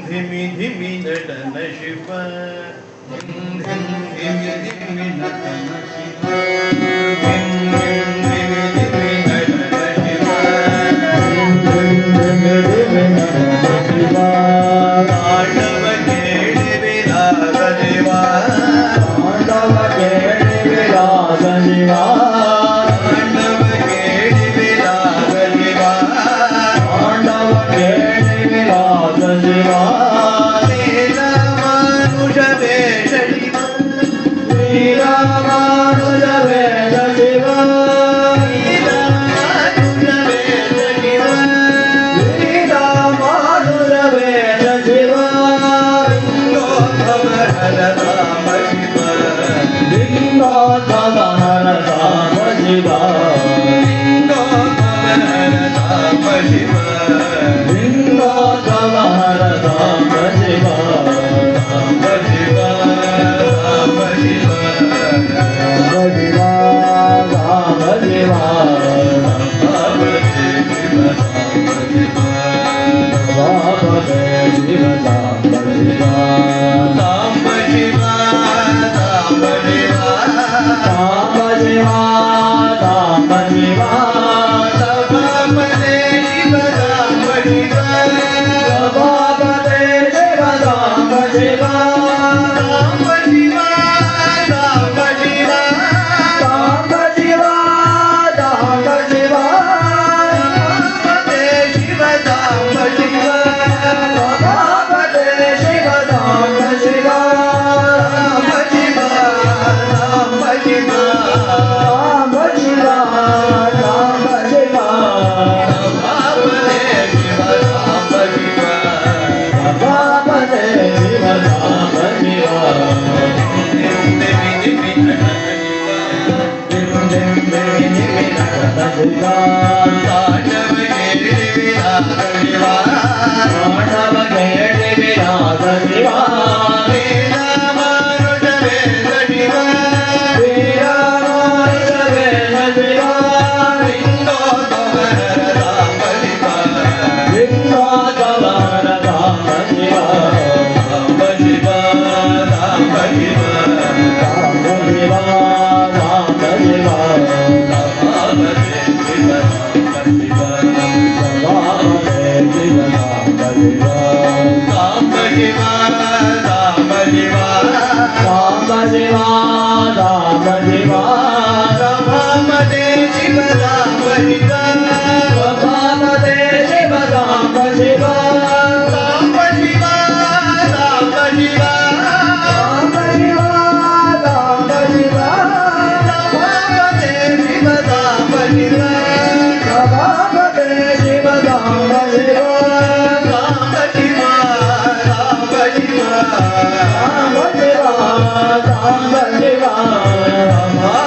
ಧಿಮಿ ಧಿಮಿ ನಟನ ಶಿವ ಧಿಮ್ ಧಿಮ್ ಧಿಮಿ ಧಿಮಿ ನಟನ ಶಿವ ಧಿಮ್ ಧಿಮ್ ಧಿಮಿ ಧಿಮಿ ನಟನ ಶಿವ ಧಿಮ್ ಧಿಮ್ ಧಿಮಿ ಧಿಮಿ ನಟನ ಶಿವ ತಾಂಡವ ಕೇಳಿ ವಿಲಾಸ ಶಿವ ತಾಂಡವ ಕೇಳಿ ವಿಲಾಸ ಶಿವ ತಾಂಡವ ಕೇಳಿ ವಿಲಾಸ ಶಿವ ತಾಂಡವ ಕೇಳಿ ವಿಲಾಸ ಶಿವ ಶ್ರೀರಾಮಾನುಜ ವೇಷ ಶಿವ ಶ್ರೀರಾಮಾನುಜ ವೇಷ ಶಿವ ಶ್ರೀರಾಮಾನುಜ ವೇಷ ಶಿವ ಶ್ರೀರಾಮಾನುಜ ವೇಷ ಶಿವ ಲಿಂಗೋದ್ಭವ ಹರ ರಾಮ ಶಿವ ಲಿಂಗೋದ್ಭವ ಹರ ರಾಮ ಶಿವ ಲಿಂಗೋದ್ಭವ ಹರ ರಾಮ ಶಿವ ಲಿಂಗೋದ್ಭವ ಹರ ರಾಮ ಶಿವ ರಾಮ ಶಿವ ರಾಮ ಶಿವ ರಾಮ ಶಿವ ರಾಮ ಶಿವ ರಾಮ ಶಿವ ರಾಮ ಶಿವ ರಾಮದೇ ಶಿವ ರಾಮ ಶಿವ ರಾಮ ಶಿವ ರಾಮ ಶಿವ ರಾಮ ಶಿವ ರಾಮ ಶಿವ ರಾಮದೇ ಶಿವ ರಾಮ ಶಿವ ರಾಮದೇ ಶಿವ ರಾಮ ಶಿವ ರಾಮ ಶಿವ ರಾಮ ಶಿವ ರಾಮ ಶಿವ ರಾಮ ಶಿವ ರಾಮದೇ ಶಿವ ರಾಮ ಶಿವ ರಾಮದೇ ಶಿವ ರಾಮ ಶಿವ ರಾಮ ಶಿವ ರಾಮ ಶಿವ ರಾಮ ಶಿವ ರಾಮ ಶಿವ ರಾಮದೇ ಶಿವ ರಾಮ ಶಿವ ರಾಮದೇ ಶಿವ ರಾಮ ಶಿವ ಧಿಮ್ ಧಿಮಿ ಧಿಮಿ ನಟನ ಶಿವ ಧಿಮ್ ಧಿಮ್ ಧಿಮಿ ಧಿಮಿ ನಟನ ಶಿವ ತಾಂಡವ ಕೇಳಿ ವಿಲಾಸ ಶಿವ ತಾಂಡವ ಕೇಳಿ ವಿಲಾಸ ಶಿವ ಶ್ರೀರಾಮಾನುಜ ವೇಷ ಶಿವ ಶ್ರೀರಾಮಾನುಜ ವೇಷ ಶಿವ ಲಿಂಗೋದ್ಭವ ಹರ ರಾಮ ಶಿವ ಲಿಂಗೋದ್ಭವ ಹರ ರಾಮ ಶಿವ ರಾಮ ಶಿವ ರಾಮ ಶಿವ ರಾಮ ಶಿವ ರಾಮ ಶಿವ ರಾಮದೇ ಶಿವ ರಾಮ ಶಿವ ರಾಮದೇ ಶಿವ ರಾಮ ಶಿವ ರಾಮ ಶಿವ ರಾಮ ಶಿವ ರಾಮ ಶಿವ ರಾಮ ಶಿವ ರಾಮದೇ ಶಿವ ರಾಮ ಶಿವ ರಾಮದೇ ಶಿವ ರಾಮ ಶಿವ ರಾಮ ಶಿವ ರಾಮ ಶಿವ ರಾಮ ಶಿವ ರಾಮ ಶಿವ ರಾಮದೇ ಶಿವ ರಾಮ ಶಿವ ರಾಮದೇ ಶಿವ ರಾಮ ಶಿವ ರಾಮ ಶಿವ ರಾಮ ಶಿವ ರಾಮ ಶಿವ ರಾಮ ಶಿವ ರಾಮ